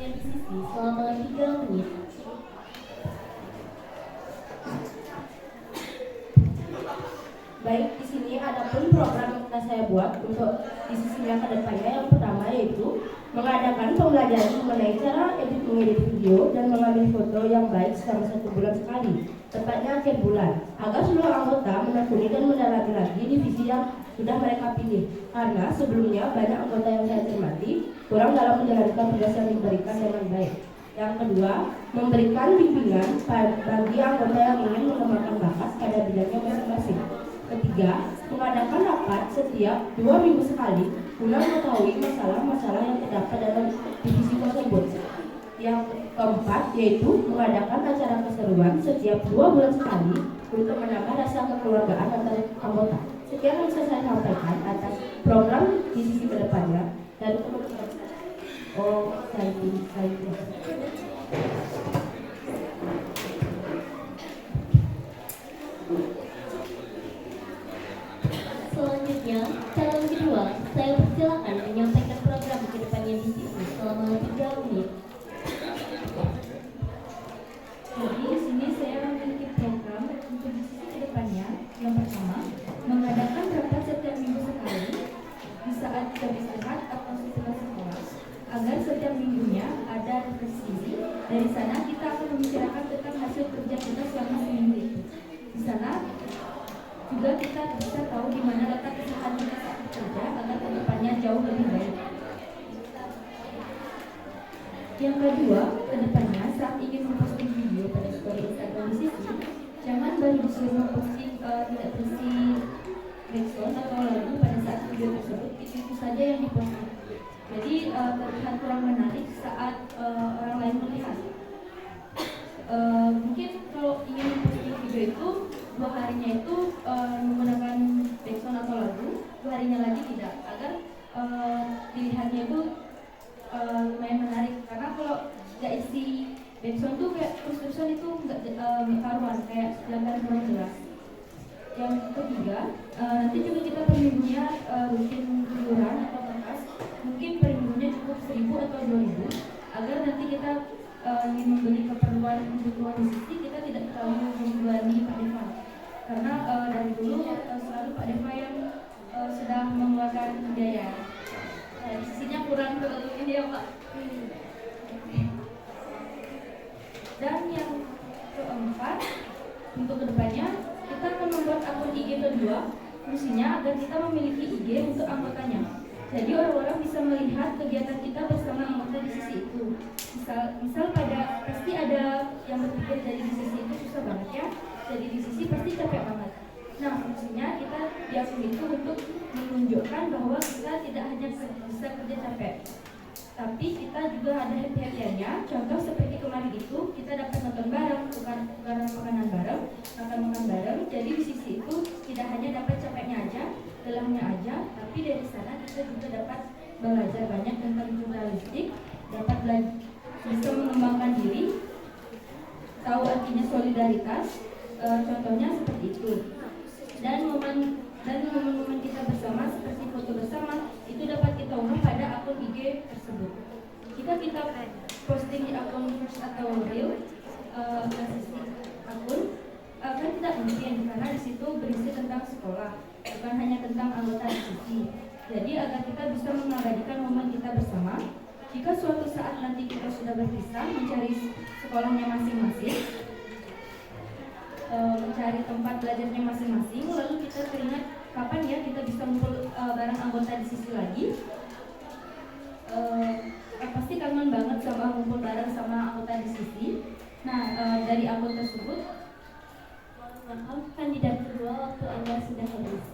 depannya di sisi selama 3 menit. Baik, di sini ada pun program yang telah saya buat untuk di sisinya ke depannya. Yang pertama yaitu mengadakan pembelajaran mengenai cara mengedit video dan mengambil foto yang baik selama 1 bulan sekali, tepatnya akhir bulan, agar seluruh anggota menekuni dan mendalami lagi divisi yang sudah mereka pilih. Karena sebelumnya banyak anggota yang saya cermati kurang dalam menjalankan tugas yang diberikan dengan baik. Yang kedua, memberikan bimbingan bagi anggota yang ingin mengembangkan bakat pada bidangnya masing-masing. Ketiga, mengadakan rapat setiap 2 minggu sekali guna mengetahui masalah-masalah yang terdapat dalam divisi tersebut. Yang keempat, yaitu mengadakan acara keseruan setiap 2 bulan sekali untuk menambah rasa kekeluargaan antar anggota. Sekian yang bisa saya sampaikan atas program divisi kedepannya dari teman-teman. Selanjutnya, calon kedua, saya persilakan menyampaikan program ke depannya di sisi selama 3 menit. Jadi di sini saya memiliki program untuk divisi ke depannya. Yang pertama, mengadakan rapat setiap minggu sekali di saat jam istirahat atau setelah sekolah, agar setiap minggunya ada revisi. Dari sana kita akan membicarakan tentang hasil kerja kita selama seminggu itu. Di sana juga kita bisa tahu di mana letak kesalahan kita saat bekerja agar kedepannya jauh lebih baik. Yang kedua, kedepannya saat ingin memposting video pada story Instagram di sisi, jangan baru disuruh memposting tidak berisi background atau lagu pada saat video tersebut, itu saja yang diposting. Jadi terlihat kurang menarik saat orang lain melihat. Mungkin kalau ingin memposting video itu 2 harinya itu menggunakan background atau lagu, 2 harinya lagi tidak, agar dilihatnya itu lumayan menarik. Karena kalau nggak isi background tuh kayak terus-terusan itu nggak karuan, kayak gambar kurang jelas. Yang ketiga, nanti juga kita per minggunya rutin iuran atau kertas, mungkin per minggunya cukup 1.000 atau 2.000, agar nanti kita ingin membeli keperluan di sisi, kita tidak terlalu membebani Pak Deva. Karena dari dulu selalu Pak Deva yang sedang mengeluarkan biaya. Nah, di sisinya kurang terlalu ini ya Pak. Dan yang keempat, untuk kedepannya kita akan membuat akun IG kedua, fungsinya agar kita memiliki IG untuk anggotanya. Jadi orang-orang bisa melihat kegiatan kita bersama anggota di sisi itu. Misal pasti ada yang berpikir jadi di sisi itu susah banget ya, jadi di sisi pasti capek banget. Nah, fungsinya kita di akun itu untuk menunjukkan bahwa kita tidak hanya bisa kerja capek, tapi kita juga ada happy-happy-nya. Contoh seperti kemarin itu kita dapat nonton bareng, bukan makanan bareng, makan bareng. Jadi di sisi itu tidak hanya dapat capeknya aja, lelahnya aja, tapi dari sana kita juga dapat belajar banyak tentang jurnalistik, dapat bisa mengembangkan diri, tahu artinya solidaritas, contohnya seperti itu. Dan momen-momen kita bersama seperti foto bersama itu dapat kita unggah pada akun IG tersebut. Kita posting di akun first atau real akun kan tidak mungkin, karena di situ berisi tentang sekolah, bukan hanya tentang anggota divisi. Jadi agar kita bisa mengabadikan momen kita bersama, jika suatu saat nanti kita sudah berpisah mencari sekolahnya masing-masing, mencari tempat belajarnya masing-masing, lalu kita teringat kapan ya kita bisa ngumpul bareng anggota di sisi lagi. Pasti kangen banget sama ngumpul bareng sama anggota di sisi. Nah, dari akun tersebut, maaf, kandidat kedua, waktu Anda sudah habis.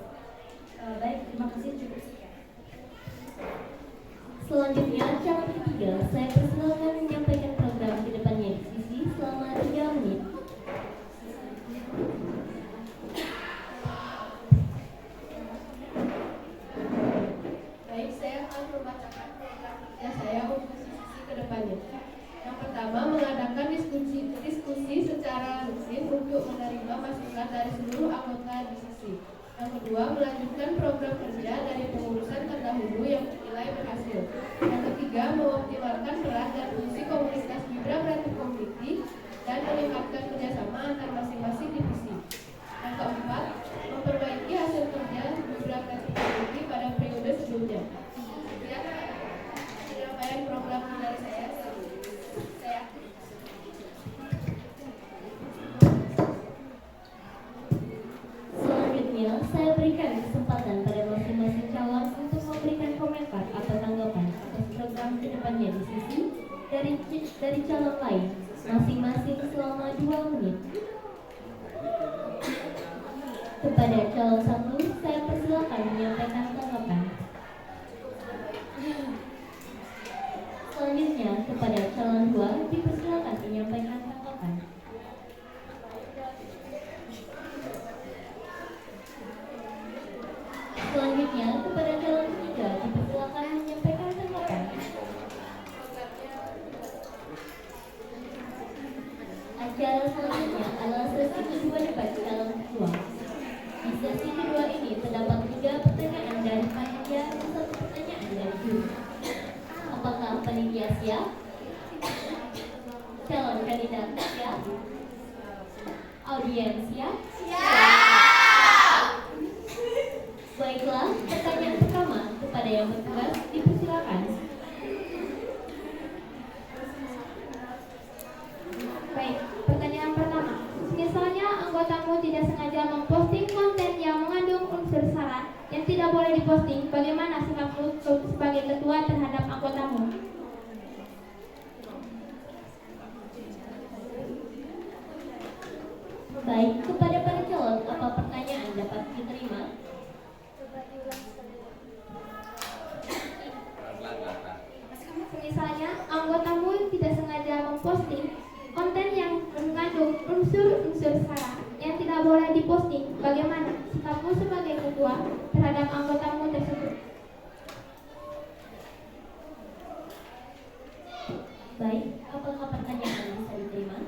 Baik, terima kasih, cukup sekian. Selanjutnya, calon ketiga, saya persilakan menyampaikan program di depannya di sisi selama 3 menit. Baik, saya akan membacakan program kerja saya untuk sisi ke depannya. Yang pertama, mengadakan diskusi secara rutin untuk menerima masukan dari seluruh anggota divisi. Yang kedua, melanjutkan program kerja dari pengurusan terdahulu yang dinilai berhasil. Yang ketiga, mengoptimalkan peran dan fungsi dari calon lain, masing-masing selama 2 menit. Kepada calon 1, saya persilakan menyampaikan tanggapan. Selanjutnya, kepada calon 2, dipersilakan menyampaikan tanggapan. Selanjutnya, kepada calon 3, dipersilakan menyampaikan tanggapan. Acara selanjutnya adalah sesi kedua debat calon kedua. Di sesi kedua ini terdapat 3 pertanyaan dari panitia dan 1 pertanyaan dari juri. Apakah panitia siap? Calon kandidat siap? Audiens siap? Baiklah, pertanyaan pertama kepada yang bertugas dipersilakan. Baik, pertanyaan pertama. Misalnya anggotamu tidak sengaja memposting konten yang mengandung unsur sara yang tidak boleh diposting, bagaimana sikapmu sebagai ketua terhadap anggotamu? Baik, kepada para calon, apa pertanyaan dapat diterima? Misalnya anggotamu tidak sengaja memposting konten yang mengandung unsur-unsur sara yang tidak boleh diposting, bagaimana sikapmu sebagai ketua terhadap anggotamu tersebut? Baik, apakah pertanyaan bisa diterima?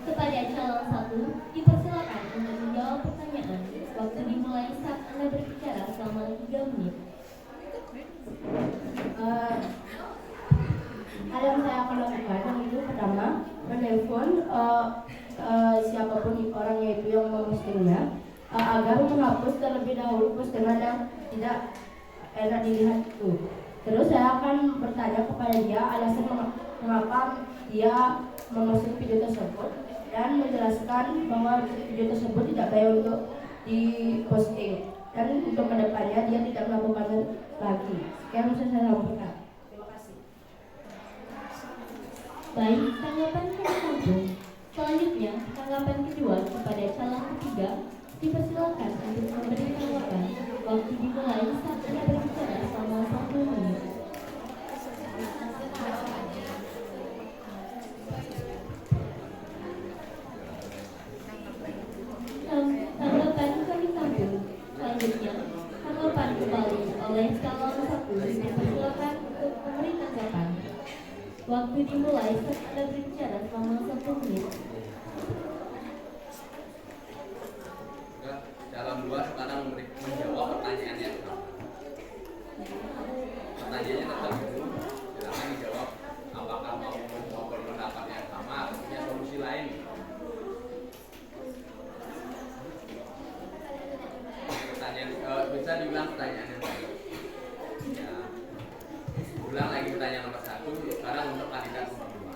Kepada calon 1, dipersilakan untuk menjawab pertanyaan. Waktu dimulai saat Anda berbicara selama 3 menit. Hal yang saya akan lakukan itu pertama menelpon siapapun orangnya itu yang mempostingnya agar menghapus terlebih dahulu postingan yang tidak enak dilihat itu. Terus saya akan bertanya kepada dia alasan mengapa dia memposting video tersebut dan menjelaskan bahwa video tersebut tidak baik untuk diposting dan untuk kedepannya dia tidak melakukannya lagi. Sekian bisa saya sampaikan. Terima kasih. Baik, tanggapan satu. Selanjutnya, tanggapan kedua kepada calon ketiga dipersilakan untuk memberi tanggapan. Waktu dimulai saat Anda berbicara selama 1 menit. Tanggapan kami tampung. Selanjutnya, tanggapan kembali oleh calon 1 dipersilakan untuk memberi tanggapan. Waktu dimulai saat Anda berbicara selama 1 menit. Calon 2 sekarang menjawab pertanyaannya. Pertanyaannya tetap itu, silakan dijawab. Apakah mau berpendapat yang sama atau punya solusi lain? Pertanyaan bisa diulang pertanyaannya. Ya. Ulang lagi pertanyaan nomor 1. Sekarang untuk kandidat nomor 2.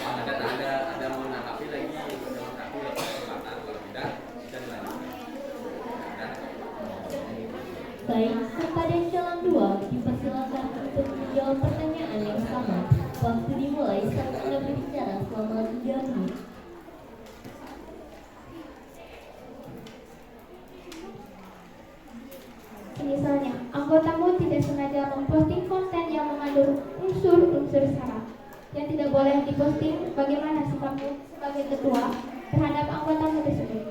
Tanggapannya ada mau menanggapi lagi, melengkapi kesempatan, kalau tidak bisa dilanjutkan. Baik, kepada calon 2 dipersilakan untuk menjawab pertanyaan yang sama. Waktu dimulai saat Anda berbicara selama 3 menit. Misalnya, anggotamu tidak sengaja memposting konten yang mengandung unsur-unsur sara yang tidak boleh diposting, bagaimana sikapmu sebagai ketua terhadap anggotamu tersebut?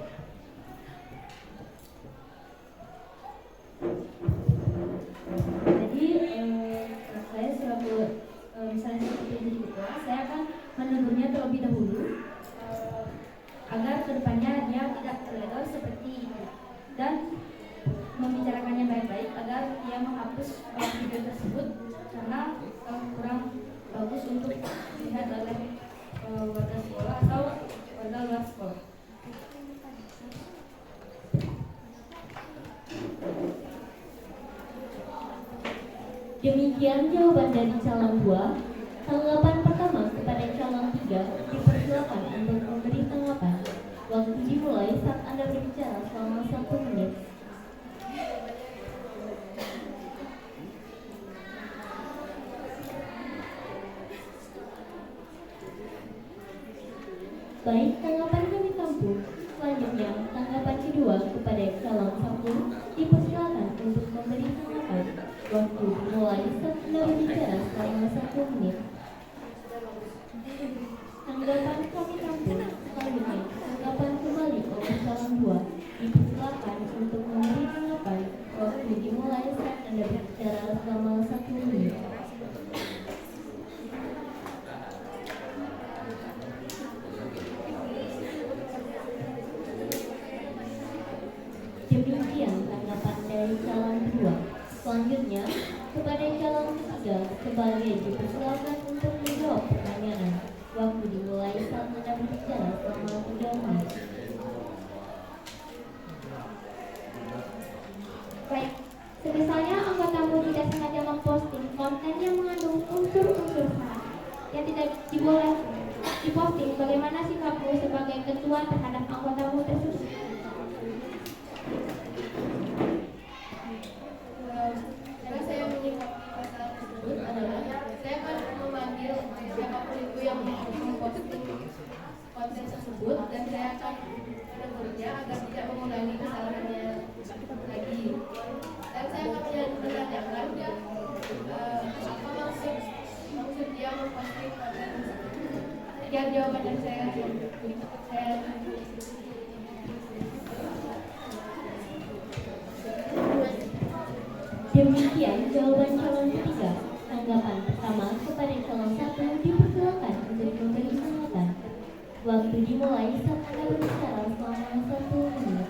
Jadi saya selaku misalnya seperti jadi ketua, saya akan menegurnya terlebih dahulu agar kedepannya dia tidak terledor seperti itu dan membicarakannya baik-baik agar dia menghapus video tersebut karena kurang bagus untuk dilihat oleh warga sekolah atau warga luar sekolah. Demikian jawaban dari calon 2. Tanggapan pertama kepada calon 3 dipersilakan untuk memberi tanggapan. Waktu dimulai saat Anda berbicara selama 1 menit. Baik, tanggapan kami tampung. Selanjutnya, tanggapan kedua kepada calon 1 dipersilakan untuk memberi tanggapan. Waktu dimulai saat Anda berbicara selama 1 menit. Tanggapan kami tampung. Selanjutnya, tanggapan kembali oleh calon 2 dipersilakan untuk memberi tanggapan. Waktu dimulai saat Anda berbicara selama 1 menit. Demikian tanggapan dari calon kedua. Selanjutnya, kepada calon ketiga sebagai dipersilakan untuk menjawab pertanyaan. Waktu dimulai saat Anda berbicara selama 3 menit. Baik, semisalnya anggotamu tidak sengaja memposting konten yang mengandung unsur-unsur sara yang tidak diboleh diposting, bagaimana sikapmu sebagai ketua terhadap anggotamu tersebut? Cara saya menyikapi masalah tersebut adalah saya akan memanggil siapapun itu yang memposting konten tersebut dan saya akan menegurnya agar tidak mengulangi kesalahannya lagi. Dan saya akan menanyakan apa maksud dia memposting konten tersebut. Sekian jawaban dari saya. Demikian jawaban calon ketiga. Tanggapan pertama kepada calon 1 dipersilakan untuk memberi tanggapan. Waktu dimulai saat Anda berbicara selama 1 menit.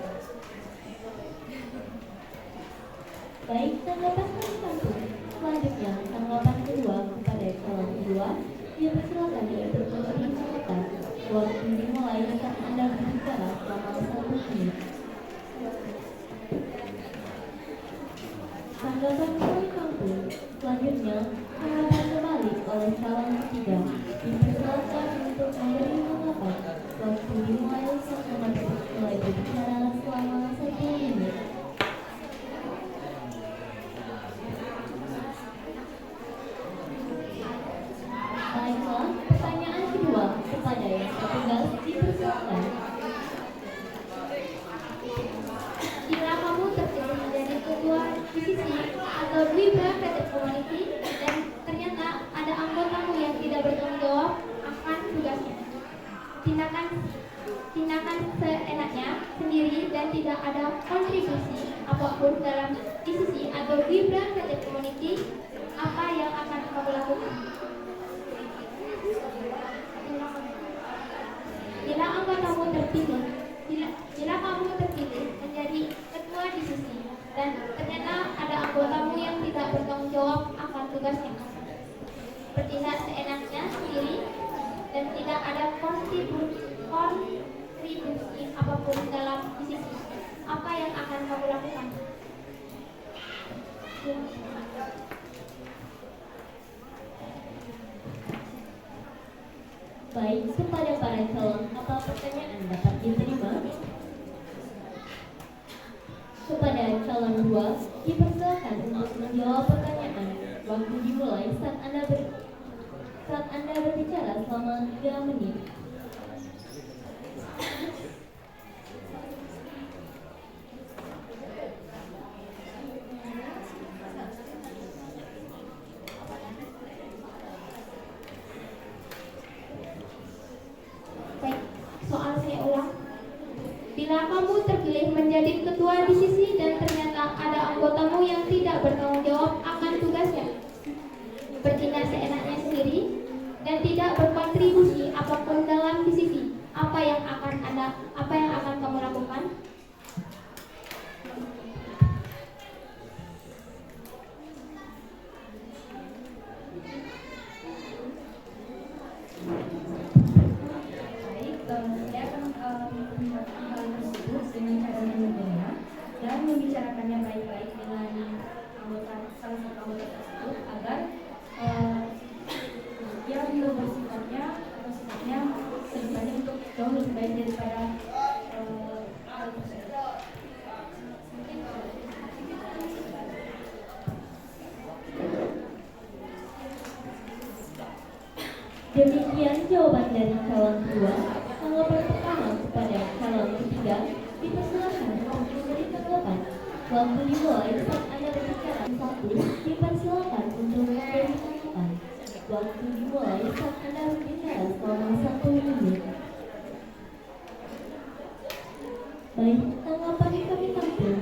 Baik, tanggapan kami tampung. Selanjutnya, tanggapan kedua kepada calon kedua dipersilakan untuk memberi tanggapan. Waktu dimulai saat Anda berbicara selama 1 menit. Tanggapan kami tampung. Selanjutnya, tanggapan kembali oleh calon ketiga dipersilakan untuk memberi tanggapan. Waktu dimulai saat Anda mulai berbicara selama 1 menit. Baiklah, pertanyaan kedua kepada yang bertugas dipersilakan. Jika kamu terpilih menjadi ketua divisi atau Wibra Creative Community dan ternyata ada anggotamu yang tidak bertanggung jawab akan tugasnya, tindakan seenaknya sendiri dan tidak ada kontribusi apapun dalam divisi atau Wibra Creative Community, apa yang akan kamu lakukan? Jika kamu terpilih menjadi ketua divisi dan ternyata ada anggotamu yang tidak bertanggung jawab akan tugasnya, bertindak seenaknya sendiri dan tidak ada kontribusi apapun dalam divisi, apa yang akan kamu lakukan? Baik, kepada para calon, apa pertanyaan dapat diterima? Kepada calon 2, dipersilakan untuk menjawab pertanyaan. Waktu dimulai saat Anda berbicara selama 3 menit. Baik, soal saya ulang. Bila kamu terpilih menjadi ketua divisi dan ternyata ada anggotamu yang tidak bertanggung jawab akan tugasnya, bertindak seenaknya sendiri dan tidak berkontribusi apapun dalam divisi, apa yang akan kamu lakukan? Baik, saya akan menceritakan hal tersebut dengan cara mendengarnya dan membicarakannya baik-baik dengan salah satu anggota tersebut agar dia bisa bersifatnya atau sifatnya kedepannya untuk jauh lebih baik daripada Demikian jawaban dari calon kedua. Tanggapan pertama kepada calon ketiga dipersilakan untuk memberi tanggapan. Waktu dimulai saat Anda berbicara. Satu, dipersilakan untuk memberi tanggapan. Waktu dimulai saat Anda berbicara selama 1 menit. Baik, tanggapan kami tampil.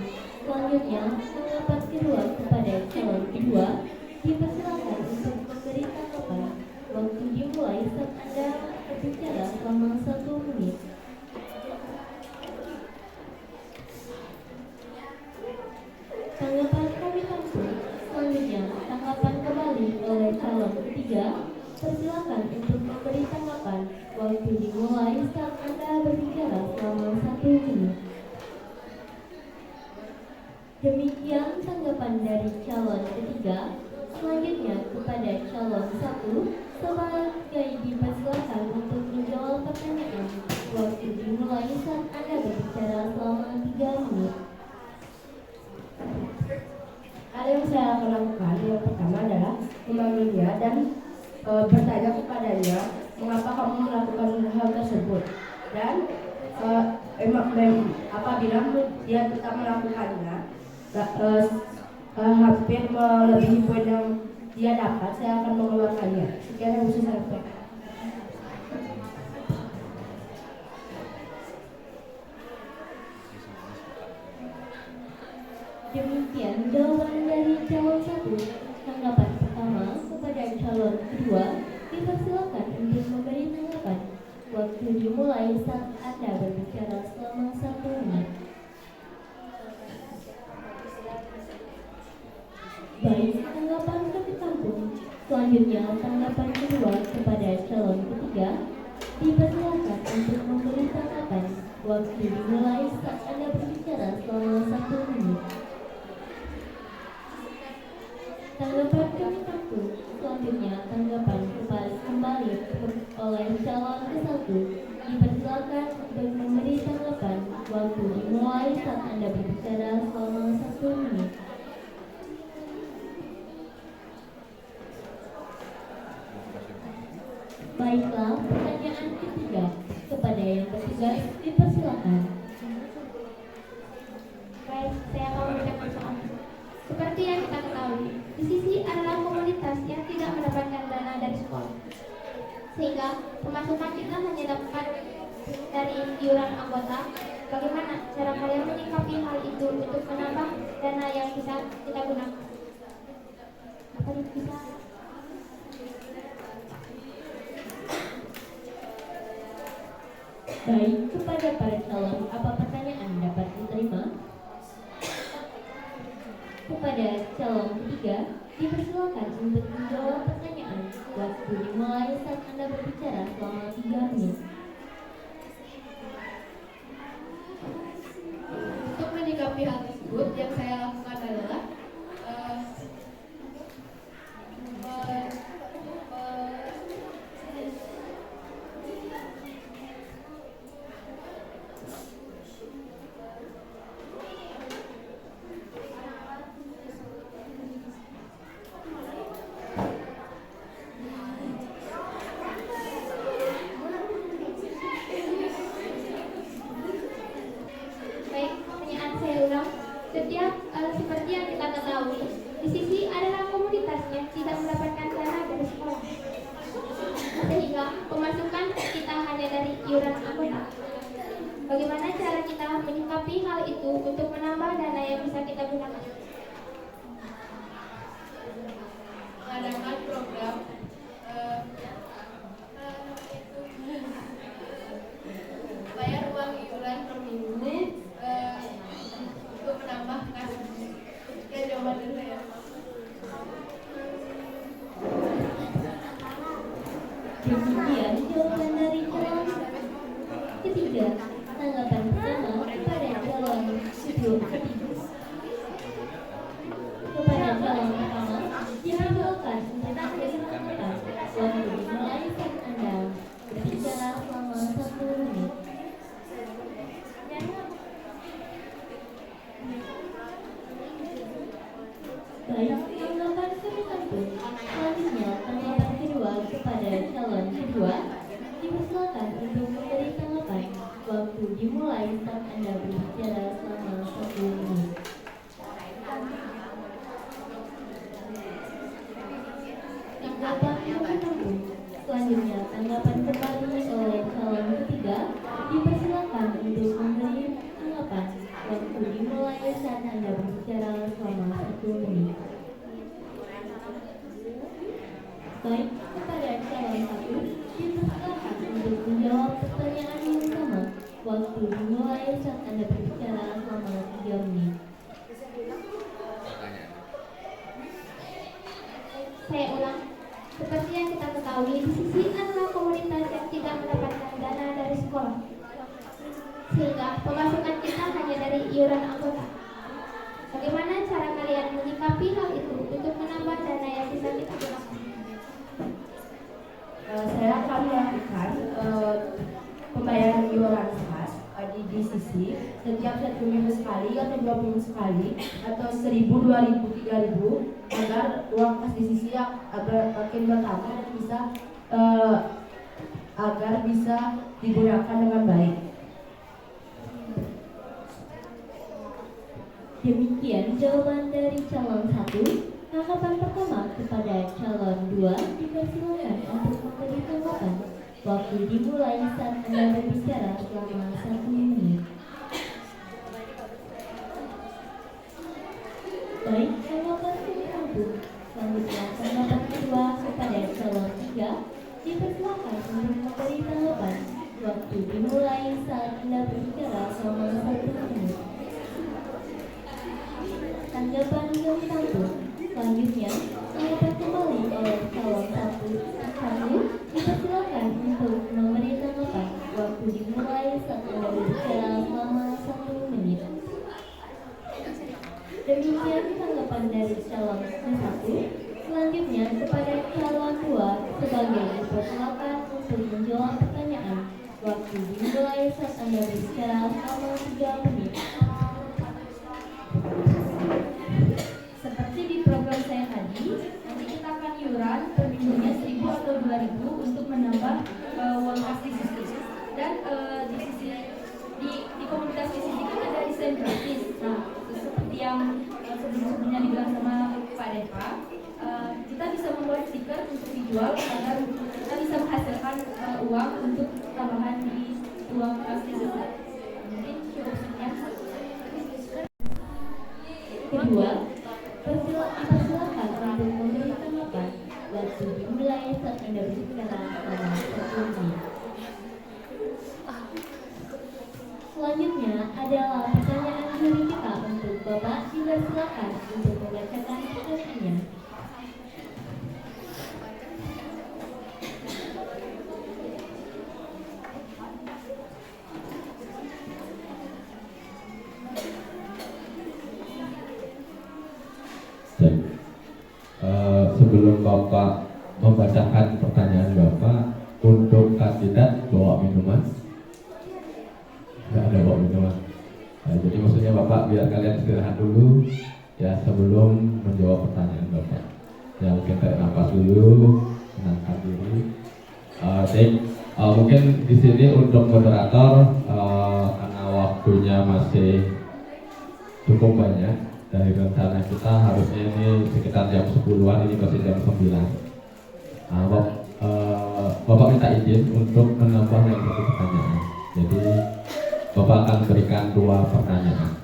Selanjutnya, tanggapan kedua kepada calon kedua dipersilakan untuk memberi tanggapan. Waktu dimulai saat Anda berbicara selama 1 menit. Tanggapan kami tampil. Selanjutnya, tanggapan kembali oleh calon ketiga. Persilakan untuk memberi tanggapan. Waktu dimulai saat Anda berbicara selama 1 menit. Demikian tanggapan dari calon ketiga. Selanjutnya kepada calon satu, sebagai dipersilakan untuk menjawab pertanyaan. Waktu dimulai saat Anda berbicara selama 3 menit. Hal yang saya akan lakukan yang pertama adalah memanggilnya dan bertanya kepadanya mengapa kamu melakukan hal tersebut, dan apabila dia tetap melakukannya hampir melebihi poin yang dia dapat, saya akan mengeluarkannya. Sekian yang bisa saya sampaikan. Demikian jawaban dari calon satu. Tanggapan pertama kepada calon kedua dipersilakan untuk memberi tanggapan. Waktu dimulai saat Anda berbicara selama 1 menit. Baik, tanggapan kami tampung. Selanjutnya, tanggapan kedua kepada calon ketiga dipersilakan untuk memberi tanggapan. Waktu dimulai saat Anda berbicara selama 1 menit. Tanggapan kami tampung. Selanjutnya, tanggapan kembali oleh calon ke-1 dipersilakan untuk memberi tanggapan. Waktu dimulai saat Anda berbicara selama 1 menit. Baiklah, pertanyaan ketiga kepada yang bertugas dipersilakan. Baik, saya akan membacakan soal. Seperti yang kita ketahui, ICC adalah komunitas yang tidak mendapatkan dana dari sekolah, sehingga pemasukan kita hanya dapat dari iuran anggota. Bagaimana cara kalian menyikapi hal itu untuk menambah dana yang bisa kita gunakan? Apa bisa? Baik, kepada para calon, apa pertanyaan dapat diterima? Kepada calon ketiga, dipersilakan untuk menjawab pertanyaan. Waktu dimulai saat Anda berbicara selama 3 menit. Untuk menyikapi hal tersebut, yang saya lakukan adalah Baik, pertanyaan saya ulang. Seperti yang kita ketahui, ICC adalah komunitas yang tidak mendapatkan dana dari sekolah, sehingga pemasukan kita hanya dari iuran anggota. Bagaimana cara kita menyikapi hal itu untuk menambah dana yang bisa kita gunakan? mengadakan program bayar uang iuran per minggu untuk menambah kas. Sekian jawaban dari saya. Demikian jawaban dari calon ketiga. Tanggapan pertama kepada calon ketiga. Kepada calon pertama, dipersilakan untuk memberi tanggapan. Waktu dimulai saat Anda berbicara selama 1 menit. Baik, tanggapan kami tampung. Selanjutnya, tanggapan kedua kepada calon kedua berbicara selama 1 menit. Tanggapan yang ditampung. Selanjutnya, tanggapan kembali oleh calon ketiga dipersilakan untuk memberi tanggapan. Waktu dimulai saat Anda berbicara selama 1 menit. Baik, kepada calon 1 dipersilakan untuk menjawab pertanyaan yang sama. Waktu dimulai saat Anda berbicara selama 3 menit. Pertanyaan. Saya ulang. Seperti yang kita ketahui, di sisi adalah komunitas yang tidak mendapatkan dana dari sekolah, sehingga pemasukan kita hanya dari iuran anggota. Bagaimana cara kalian menyikapi hal itu untuk menambah dana yang bisa kita gunakan? Saya akan melakukan pembayaran iuran khas di DCC setiap 1 minggu sekali atau 2 minggu sekali atau 1.000, 2.000, 3.000 agar uang kas DCC makin bertambah dan agar bisa digunakan dengan baik. Demikian jawaban dari calon 1. Tanggapan pertama kepada calon 2 dipersilakan untuk memberi tanggapan. Waktu dimulai saat Anda berbicara selama 1 menit. Baik, tanggapan ditampung. Selanjutnya, tanggapan kedua kepada calon 3 dipersilakan untuk memberi tanggapan. Waktu dimulai saat Anda berbicara selama 1 menit. Tanggapan yang ditampung. Selanjutnya, tanggapan kembali oleh calon 1 dipersilakan untuk memberi tanggapan. Waktu dimulai saat Anda berbicara selama 1 menit. Demikian tanggapan dari calon 1. Selanjutnya kepada calon 2 sebagai dipersilakan untuk menjawab pertanyaan. Waktu dimulai saat Anda berbicara selama 3 menit. Seperti di program saya tadi, nanti kita akan iuran per minggunya 1.000 atau 2.000 untuk menambah uang kas di sisi. Dan di komunitas di sisi kan ada desain gratis. Nah, seperti yang sebelumnya dibilang sama Pak Deva, kita bisa membuat stiker untuk dijual agar kita bisa menghasilkan uang untuk tambahan di uang kas di sisi. Mungkin cukup sekian. Kedua, dipersilakan untuk memberi tanggapan. Waktu dimulai saat Anda berbicara selama 1 menit. Selanjutnya adalah pertanyaan juri kita untuk Bapak. Dipersilakan untuk membacakan pertanyaannya. Sebelum Bapak membacakan pertanyaan Bapak, untuk kandidat bawa minuman? Tidak ada bawa minuman. Jadi maksudnya Bapak biar kalian istirahat dulu ya sebelum menjawab pertanyaan Bapak. Ya mungkin tarik nafas dulu, tenangkan diri. Mungkin di sini untuk moderator karena waktunya masih cukup banyak. Dari rencana kita harusnya ini sekitar jam 10-an, ini masih jam 9. Bapak minta izin untuk menambah yang satu pertanyaan. Jadi Bapak akan berikan 2 pertanyaan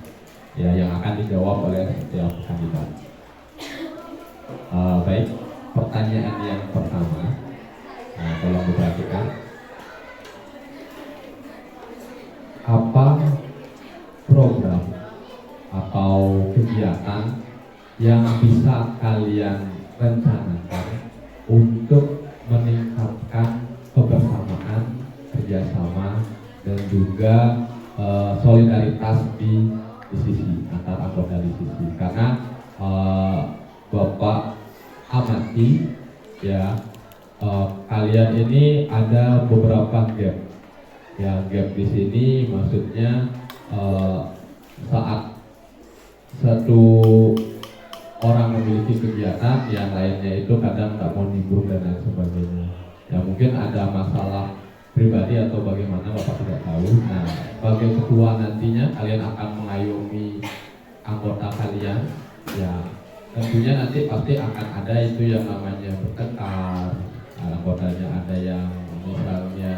ya yang akan dijawab oleh setiap kandidat. Baik, pertanyaan yang pertama, tolong diperhatikan. Apa program atau kegiatan yang bisa kalian rencanakan untuk meningkatkan kebersamaan, kerjasama, dan juga solidaritas di sisi antar anggota di sisi. Karena Bapak amati ya kalian ini ada beberapa gap. Ya gap di sini maksudnya saat satu orang memiliki kegiatan, yang lainnya itu kadang tak mau nimbrung dan lain sebagainya. Ya mungkin ada masalah pribadi atau bagaimana Bapak tidak tahu. Nah, sebagai ketua nantinya kalian akan mengayomi anggota kalian, ya tentunya nanti pasti akan ada itu yang namanya bertengkar, anggotanya ada yang misalnya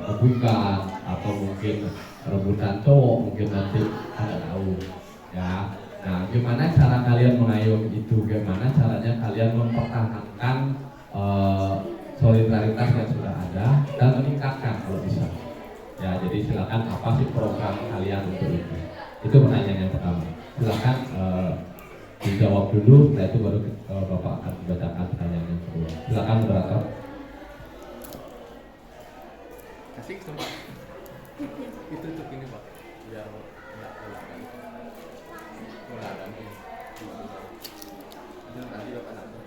rebutan atau mungkin rebutan cowok, mungkin nanti ada tahu ya. Nah, gimana cara kalian mengayomi itu, gimana caranya kalian mempertahankan solidaritas yang sudah ada dan meningkatkan kalau bisa ya. Jadi silakan, apa sih program kalian untuk itu? Itu pertanyaan yang pertama. Silakan dijawab dulu, setelah itu baru Bapak akan membacakan pertanyaan yang kedua. Silakan moderator. Kasih tempat. Itu untuk ini Pak, biar nggak ulangan. Ulangan ini. Itu nanti Bapak nanti.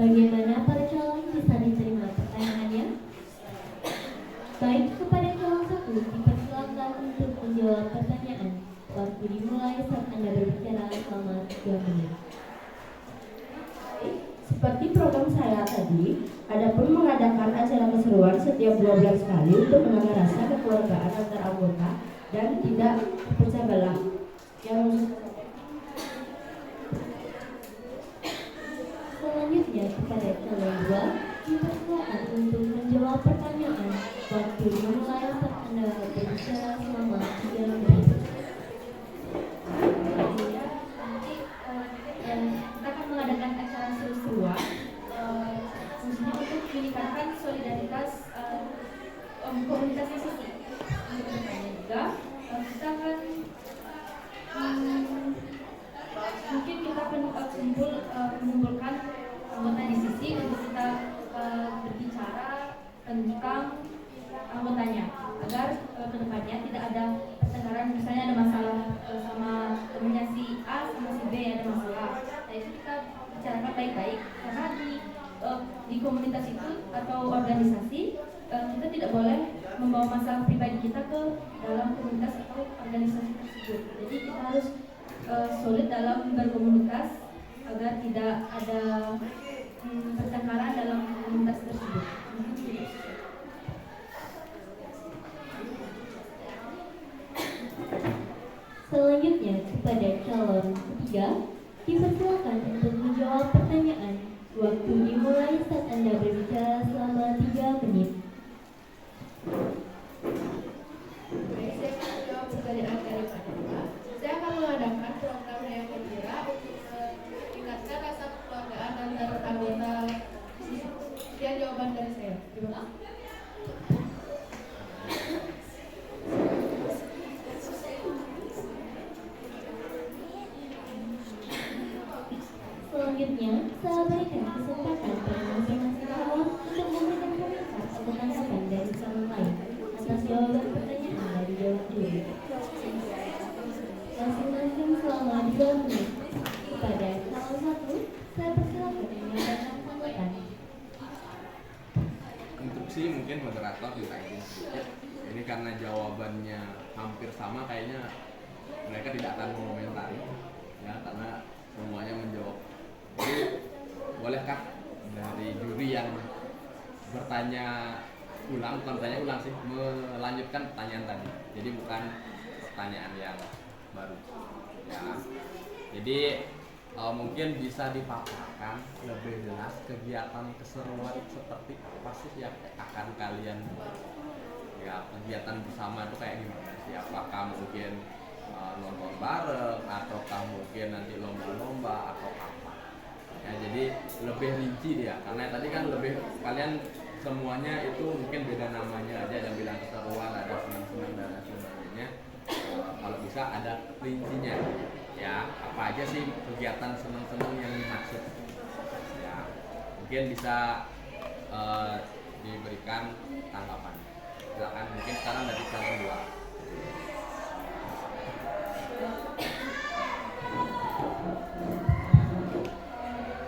Bagaimana para calon bisa diterima pertanyaannya? Baik, kepada calon 1 dipersilakan untuk menjawab pertanyaan. Waktu dimulai saat Anda berbicara selama 3 menit. Seperti program saya tadi, adapun mengadakan acara keseruan setiap 2 bulan sekali untuk menambah rasa kekeluargaan antar anggota dan tidak pecah belah. Selanjutnya kepada calon 2 dipersilakan untuk menjawab pertanyaan. Waktu dimulai saat Anda berbicara selama 3 menit. Nanti kita akan mengadakan acara seru-seruan, fungsinya untuk meningkatkan solidaritas komunitas siswi. Untuk kedepannya juga kita akan mungkin kita mengumpulkan anggota di sisi untuk kita berbicara tentang anggotanya agar kedepannya tidak ada pertengkaran. Misalnya ada masalah sama temennya si A sama si B, ada masalah, nah itu kita bicarakan baik-baik, karena di komunitas itu atau organisasi kita tidak boleh membawa masalah pribadi kita ke dalam komunitas atau organisasi tersebut. Jadi kita harus solid dalam berkomunitas agar tidak ada pertengkaran dalam komunitas tersebut. Selanjutnya kepada calon 3 dipersilakan untuk menjawab pertanyaan. Waktu dimulai saat Anda berbicara selama 3 menit. Baik, saya akan menjawab pertanyaan dari Pak Dewa. Saya akan mengadakan program yang gembira untuk meningkatkan rasa kekeluargaan antar anggota. Sekian jawaban dari saya. Terima kasih. Selanjutnya, saya berikan kesempatan pada masing-masing calon untuk memberikan komentar atau tanggapan dari calon lain atas jawaban pertanyaan dari jawab juri. Masing-masing selama 2 menit. Kepada calon 1, saya persilakan menyampaikan tanggapan. Untuk sih mungkin moderator ditanya sedikit. Ini karena jawabannya hampir sama, kayaknya mereka tidak akan mengomentari ya, karena semuanya menjawab. Jadi bolehkah dari juri yang bertanya ulang, bukan bertanya ulang sih, melanjutkan pertanyaan tadi. Jadi bukan pertanyaan yang baru ya. Jadi mungkin bisa dipaparkan lebih jelas kegiatan keseruan seperti apa sih yang akan kalian ya, kegiatan bersama itu kayak gimana sih? Apakah mungkin nonton bareng, ataukah mungkin nanti lomba-lomba atau apa ya? Jadi lebih rinci dia, karena tadi kan lebih kalian semuanya itu mungkin beda namanya aja, yang bilang keseruan, ada senang-senang dan lain sebagainya. Kalau bisa ada rincinya ya, apa aja sih kegiatan senang-senang yang dimaksud ya, mungkin bisa diberikan tanggapan. Silakan, mungkin sekarang dari calon 2.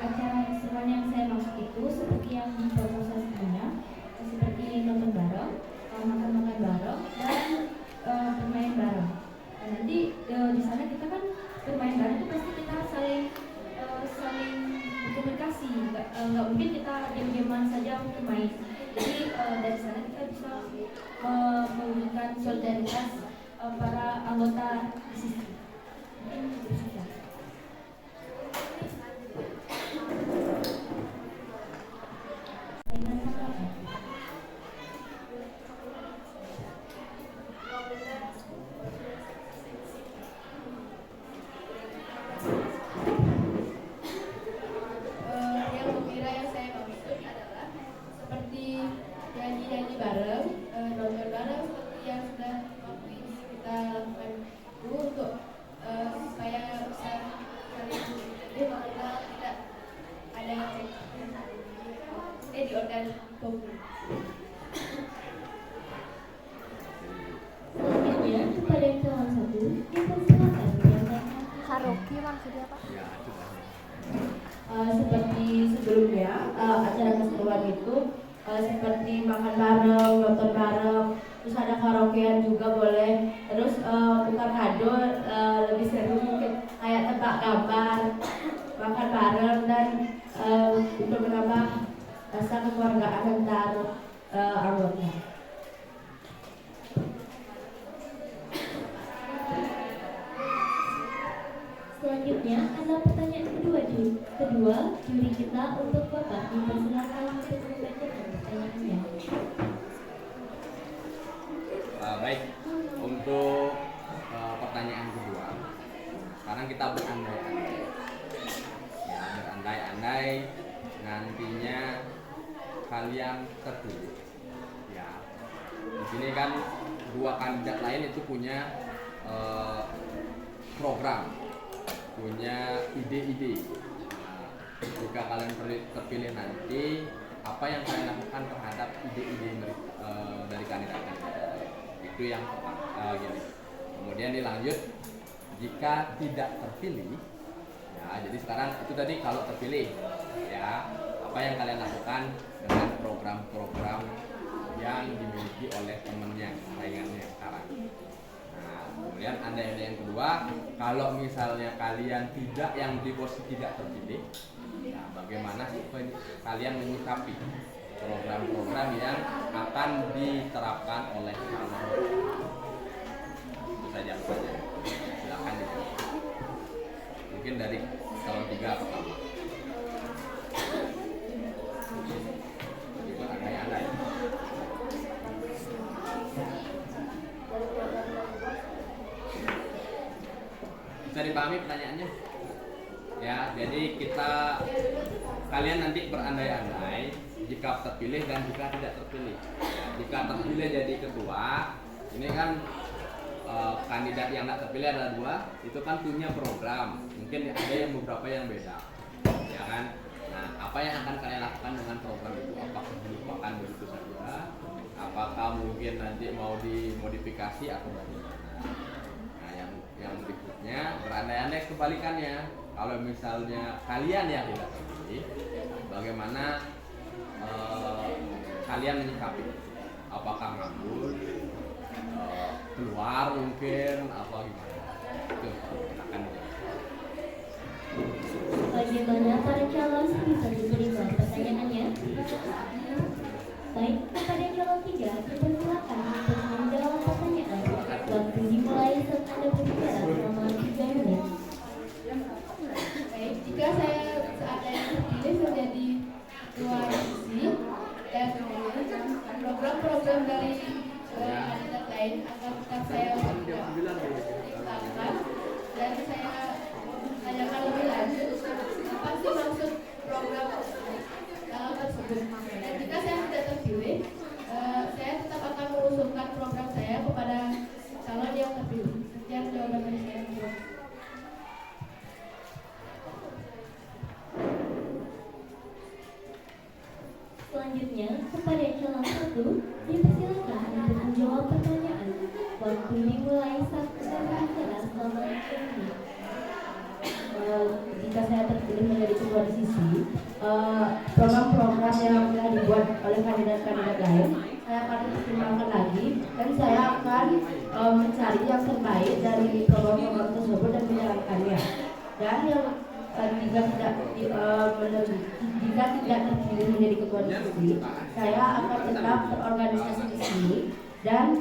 Acara keseruan yang saya maksud itu seperti yang di proposal sebelumnya, seperti nonton bareng, makan-makan bareng, dan nggak mungkin kita diam-diaman saja untuk main. Jadi dari sana kita bisa mewujudkan solidaritas para anggota siswa. Mungkin itu saja. Yang gembira yang saya maksud adalah seperti nyanyi-nyanyi bareng, nonton bareng seperti yang sudah waktu ini kita lakukan itu untuk supaya bisa saling mengenal, tidak ada di organ tubuh. Selanjutnya kepada calon satu dipersilakan menyampaikan Karaoke maksudnya apa? Ya, coba. Seperti sebelumnya acara keseruan itu seperti makan bareng, nonton bareng, terus ada karaokean juga boleh, terus tukar kado lebih seru mungkin kayak tebak gambar, makan bareng dan untuk menambah rasa kekeluargaan antar anggota. Selanjutnya adalah pertanyaan kedua juri kita untuk Bapak dipersilakan untuk membacakan pertanyaannya. Baik, untuk pertanyaan kedua, sekarang kita berandai-andai, ya berandai-andai nantinya kalian terpilih, ya. Di sini kan dua kandidat lain itu punya program, punya ide-ide. Nah, jika kalian terpilih nanti, apa yang kalian lakukan terhadap ide-ide dari kandidat-kandidat? Itu yang pertama. Gini. Kemudian dilanjut, jika tidak terpilih, ya jadi sekarang itu tadi kalau terpilih, ya apa yang kalian lakukan dengan program-program yang dimiliki oleh temennya, saingannya sekarang. Nah, kemudian anda yang kedua, kalau misalnya kalian tidak yang di posisi tidak terpilih, ya bagaimana kalian menyikapi program-program yang akan diterapkan oleh calon? Itu saja. Silakan dijawab. Mungkin dari calon 3 pertama. Coba andai-andai. Bisa dipahami pertanyaannya? Ya, jadi kalian nanti berandai-andai jika terpilih dan jika tidak terpilih. Ya, jika terpilih jadi ketua, ini kan kandidat yang tidak terpilih ada 2, itu kan punya program. Mungkin ada yang beberapa yang beda, ya kan? Nah, apa yang akan kalian lakukan dengan program itu? Apakah dilupakan begitu saja? Apakah mungkin nanti mau dimodifikasi atau bagaimana? Nah, yang berikutnya berandai-andai kebalikannya. Kalau misalnya kalian yang tidak terpilih, bagaimana kalian menyikapi? Apakah nganggur, keluar mungkin, apa gimana? Itu akan Bagaimana para calon bisa diterima pertanyaannya? Baik, kepada calon 3 dipersilakan untuk menjawab pertanyaan. Waktu dimulai saat Anda berbicara selama 3 menit. Baik, jika saya seandainya terpilih menjadi ketua divisi dan program-program dari kandidat lain akan tetap saya pertimbangkan dan saya tanyakan lebih lanjut apa sih maksud program tersebut. Dan jika saya tidak terpilih, saya tetap akan mengusulkan program saya kepada calon yang terpilih. Sekian jawaban dari saya. Selanjutnya, kepada calon 1 dipersilakan untuk menjawab pertanyaan. Waktu dimulai saat Anda berbicara selama 3 menit. Jika saya terpilih menjadi ketua divisi, program-program yang telah dibuat oleh kandidat-kandidat lain saya akan pertimbangkan lagi dan saya akan mencari yang terbaik dari program-program tersebut dan menjalankannya. Dan yang jika tidak terpilih menjadi ketua divisi, saya akan tetap berorganisasi di sini dan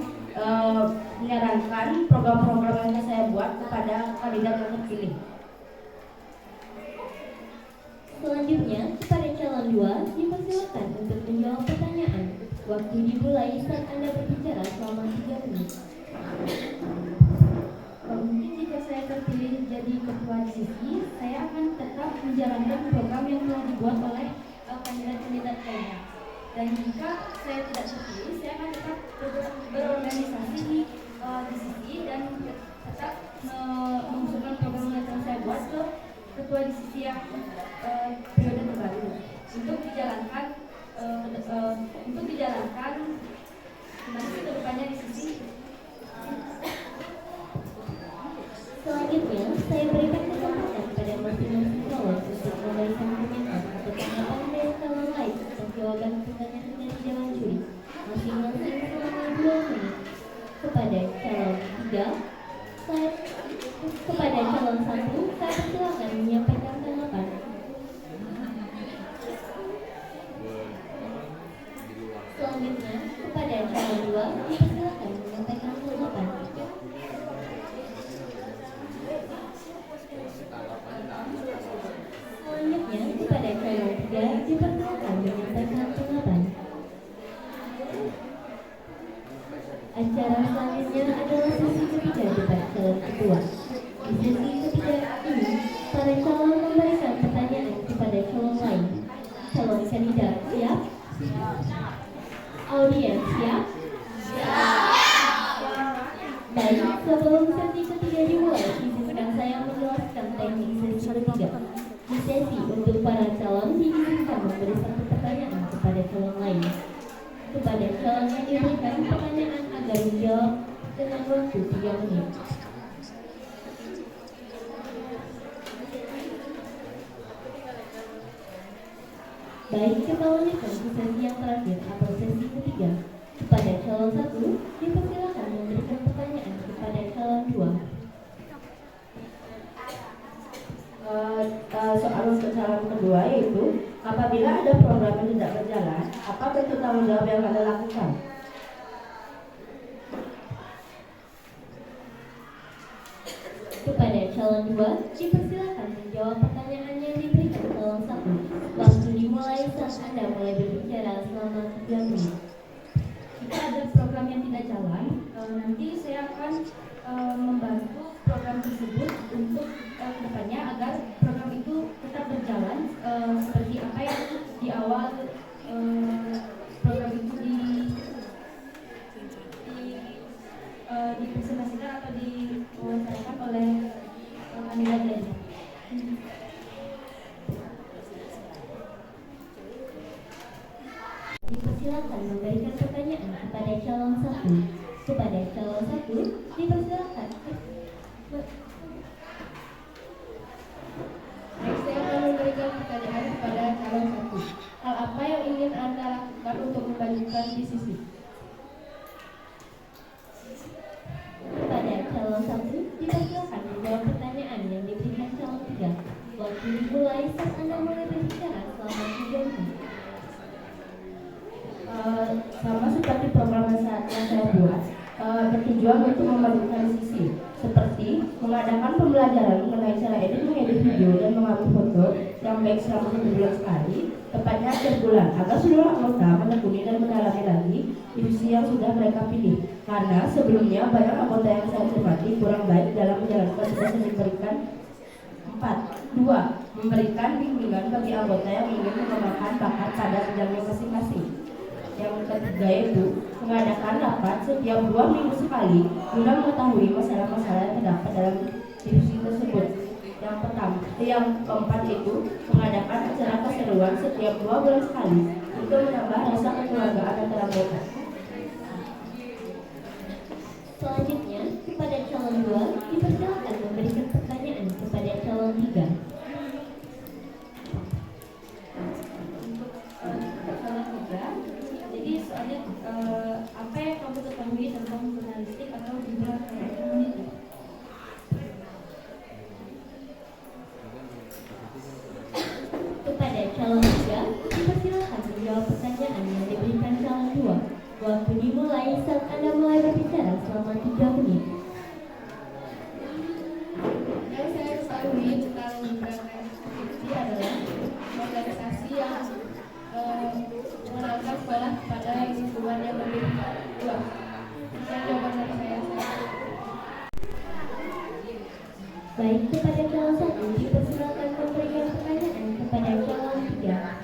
menyarankan program-program yang saya buat kepada kandidat yang terpilih. Selanjutnya, kepada calon 2 dipersilakan untuk menjawab pertanyaan. Waktu dimulai saat Anda berbicara selama 3 menit. Mungkin jika saya terpilih jadi ketua divisi, saya akan tetap menjalankan program yang telah dibuat oleh kandidat-kandidat lainnya. Dan jika saya tidak terpilih, saya akan tetap berorganisasi di divisi dan tetap mengusulkan program yang saya buat ke ketua divisi yang periode terbaru untuk dijalankan nanti ke depannya divisi. Selanjutnya, saya berikan kesempatan kepada masing-masing calon untuk memberikan komentar atau tanggapan dari calon lain atas jawaban pertanyaan yang dijawab. Masing-masing selama 2 menit. Kepada calon 3, kepada calon 1, saya persilakan menyampaikan tanggapan. Selanjutnya, kepada calon 2, dipersilakan menyampaikan tanggapan. Selanjutnya, kepada calon 3, dipersilakan menyampaikan tanggapan. Acara selanjutnya adalah sesi ketiga debat calon ketua. Di sesi ketiga ini, para calon memberikan pertanyaan kepada calon lain. Calon kandidat siap? Audiens siap? Baik, sebelum sesi ketiga dimulai, izinkan saya menjelaskan teknik sesi ketiga. Di sesi untuk para calon diizinkan memberi satu pertanyaan kepada calon lain. Kepada calon yang diberikan pertanyaan agar menjawab dengan waktu 3 menit. Baik, kita lanjutkan ke sesi yang terakhir atau sesi ketiga. Kepada calon 1, dipersilakan memberikan pertanyaan kepada calon 2. Soal untuk calon kedua yaitu, apabila ada program yang tidak berjalan, apa bentuk tanggung jawab yang Anda lakukan? Kepada calon 2, dipersilakan menjawab pertanyaan yang diberikan calon 1. Waktu dimulai saat Anda mulai berbicara selama 3 menit. Jika ada program yang tidak jalan, nanti saya akan membantu program tersebut untuk kedepannya agar program itu tetap berjalan seperti apa yang di awal program itu dipresentasikan atau diwawancarakan oleh kandidat lainnya. Dipersilakan memberikan pertanyaan kepada calon 1. Kepada calon 1, dipersilakan. Baik, saya akan memberikan pertanyaan kepada calon 1. Hal apa yang ingin Anda lakukan untuk memajukan divisi? Kepada calon 1, dipersilakan menjawab pertanyaan yang diberikan calon 3. Waktu dimulai saat Anda mulai berbicara selama 3 menit. Sama seperti program yang saya buat, bertujuan untuk memajukan divisi, seperti mengadakan pembelajaran mengenai cara mengedit video dan mengambil foto yang baik selama 1 bulan sekali, tepatnya akhir bulan, agar seluruh anggota menekuni dan mendalami lagi divisi yang sudah mereka pilih. Karena sebelumnya banyak anggota yang saya cermati kurang baik dalam menjalankan tugas yang diberikan. 4. 2. Memberikan bimbingan bagi anggota yang ingin mengembangkan bakat pada bidangnya masing-masing. Yang ketiga yaitu mengadakan rapat setiap 2 minggu sekali guna mengetahui masalah-masalah yang terdapat dalam divisi tersebut. Yang keempat yaitu mengadakan acara keseruan setiap 2 bulan sekali untuk menambah rasa kekeluargaan antara anggota. Selanjutnya, kepada calon 2, dipersilakan memberikan pertanyaan kepada calon 3. Jadi soalnya apa yang kamu ketahui tentang jurnalistik atau juga komunikasi? selama 3 menit. Yang saya ketahui tentang gerakan skripsi adalah organisasi yang menangkap sekolah pada lingkungan yang lebih luas. Sekian jawaban dari saya. Baik, kepada calon 1 dipersilakan memberikan pertanyaan kepada calon 3.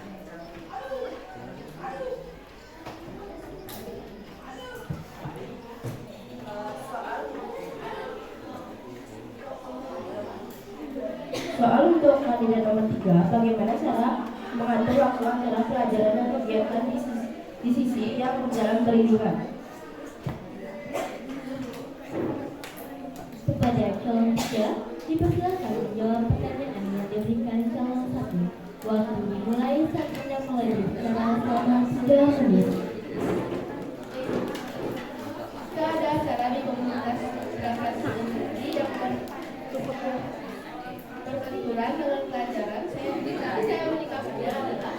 Soal untuk kandidat nomor 3, bagaimana cara mengatur waktu antara pelajaran dan kegiatan di sisi yang berjalan beriringan? Kepada calon 3 dipersilakan menjawab pertanyaan yang diberikan calon 1. Waktu dimulai saat Anda mulai berbicara selama 3 menit. Jika ada acara di komunitas gerakan skripsi yang berbenturan dengan pelajaran, saya menyikapinya adalah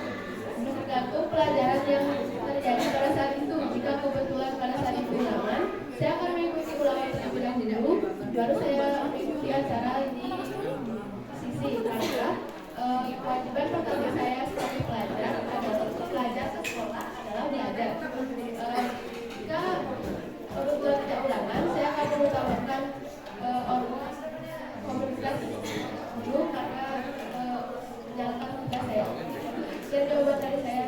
tergantung pelajaran yang terjadi pada saat itu. Jika kebetulan pada saat itu ulangan, saya akan mengikuti ulangan terlebih dahulu, baru saya mengikuti acara di sisi. Karena kewajiban pertama saya sebagai pelajar adalah belajar ke sekolah adalah belajar. Jika kebetulan tidak ulangan, saya akan mengutamakan komunitas dulu karena menjalankan tugas saya. Sekian jawaban dari saya.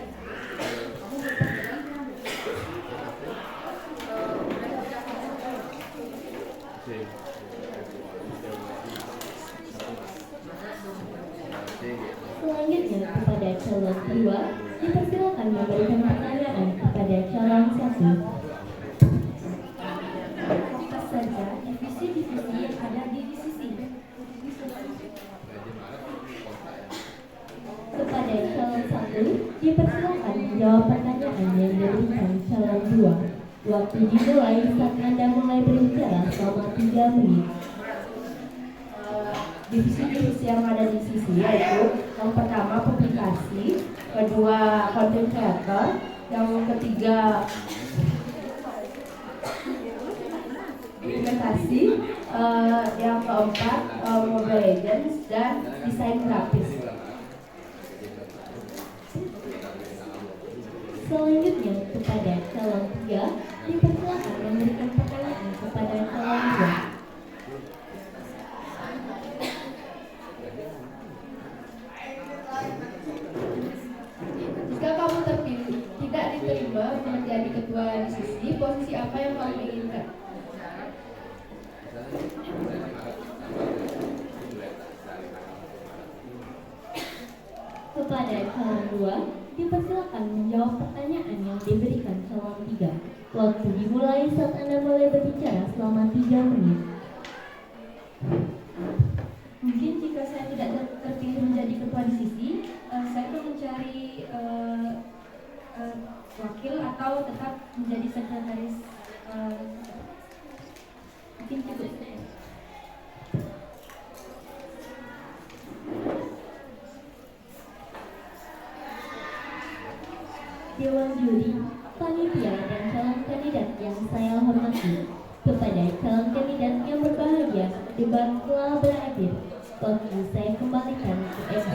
Selanjutnya kepada calon 2 dipersilakan memberikan pertanyaan kepada calon 1. Apa saja divisi-divisi yang ada di sisi? Kepada calon 1 dipersilakan menjawab pertanyaan yang diberikan calon 2. Waktu dimulai saat Anda mulai berbicara selama 3 menit. Divisi-divisi yang ada di sisi yaitu yang pertama publikasi, kedua content creator, yang ketiga implementasi, yang keempat Mobile Legends dan desain grafis. Selanjutnya kepada calon 3 dipersilakan memberikan pertanyaan kepada calon 2. Jika kamu terpilih tidak diterima menjadi ketua di sisi, posisi apa yang kamu inginkan? Kepada calon 2 dipersilakan menjawab pertanyaan yang diberikan calon 3. Waktu dimulai saat Anda mulai berbicara selama 3 menit. Mungkin jika saya tidak terpilih menjadi ketua di sisi, saya akan mencari wakil atau tetap menjadi sekretaris. Mungkin cukup. Dewan juri, panitia, dan calon kandidat yang saya hormati. Kepada calon kandidat yang berbahagia, debat telah berakhir. Waktu saya kembalikan ke MC.